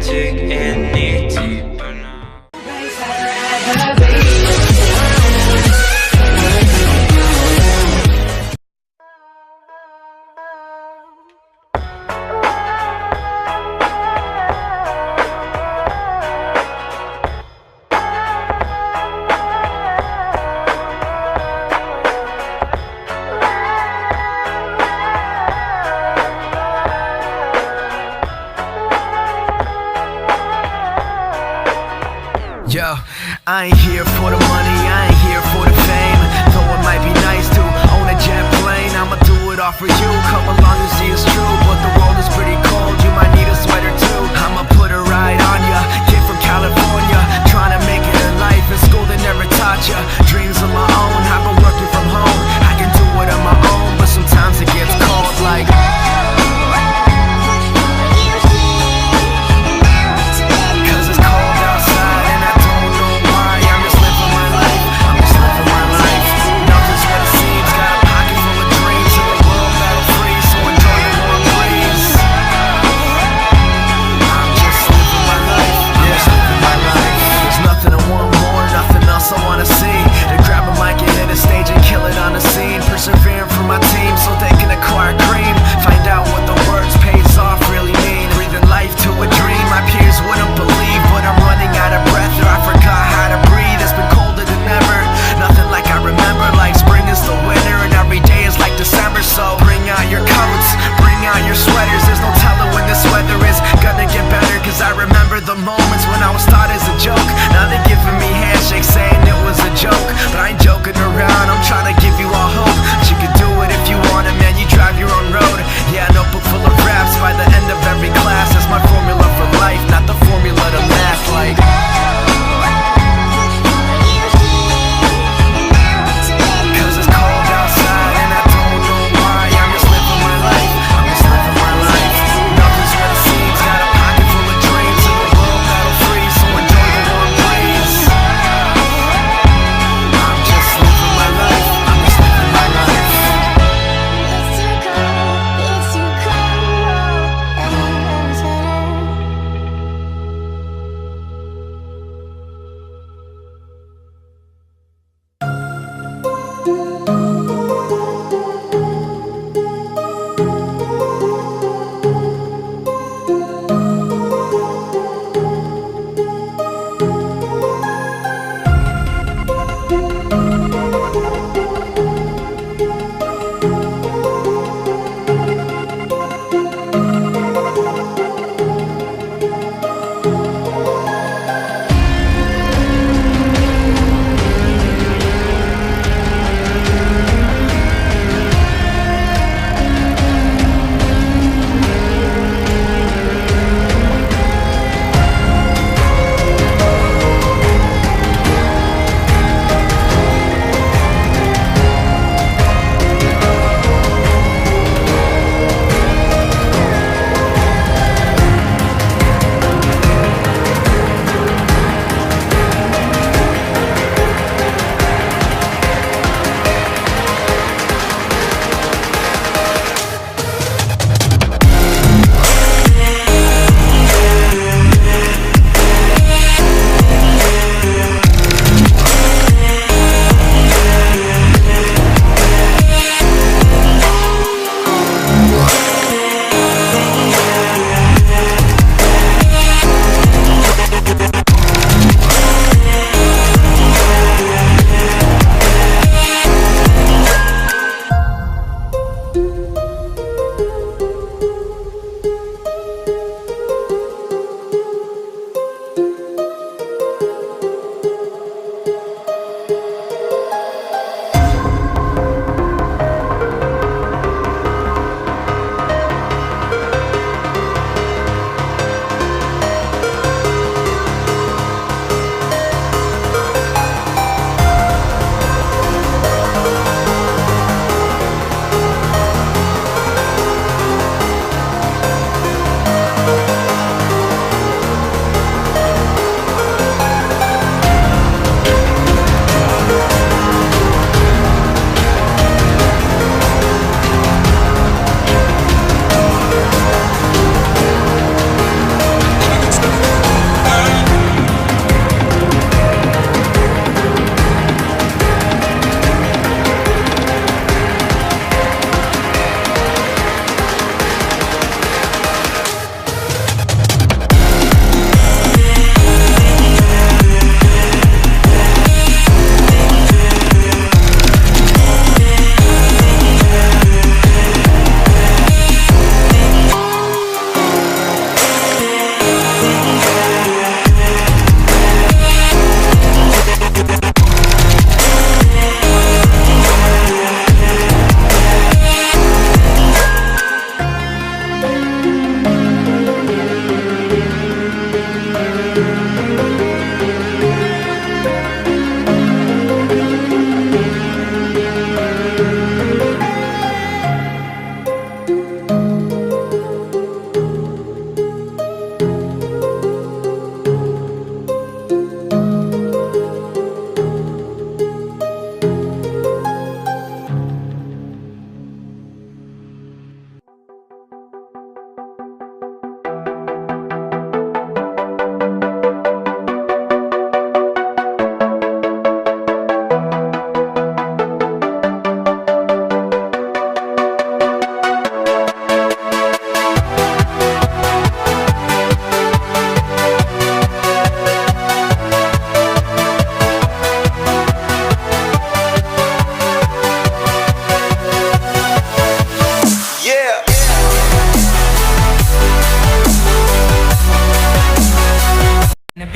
take any deeper now. Yo, I ain't here for the money, I ain't here for the fame. Though it might be nice to own a jet plane, I'ma do it all for you, come along and see it's true. But the world is pretty cold, you might need a sweater too. I'ma put a ride on ya, kid from California, trying to make it in life. In school they never taught ya, dreams of my own, I've been working from home. I can do it on my own, but sometimes it gets cold like persevering for my team so they can acquire cream. Find out what the words pays off really mean. Breathing life to a dream my peers wouldn't believe, but I'm running out of breath or I forgot how to breathe. It's been colder than ever, nothing like I remember. Like spring is the winter and every day is like December. So bring out your coats, bring out your sweaters. There's no telling when this weather is gonna get better. Cause I remember the moments when I was thought as a joke. Now they're giving me handshakes saying it was a joke. But I ain't joking around, I'm trying to give you all hope. You can do it if you want it, man, you drive your own road. Yeah, a notebook full of raps by the end of every class. That's my formula for life, not the formula to math. Like cause it's cold outside and I don't know why. I'm just living my life, I'm just living my life. Nothing's what it seems, got a pocket full of dreams in the world that'll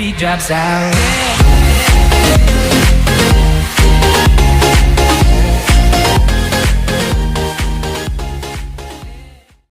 beat drops out.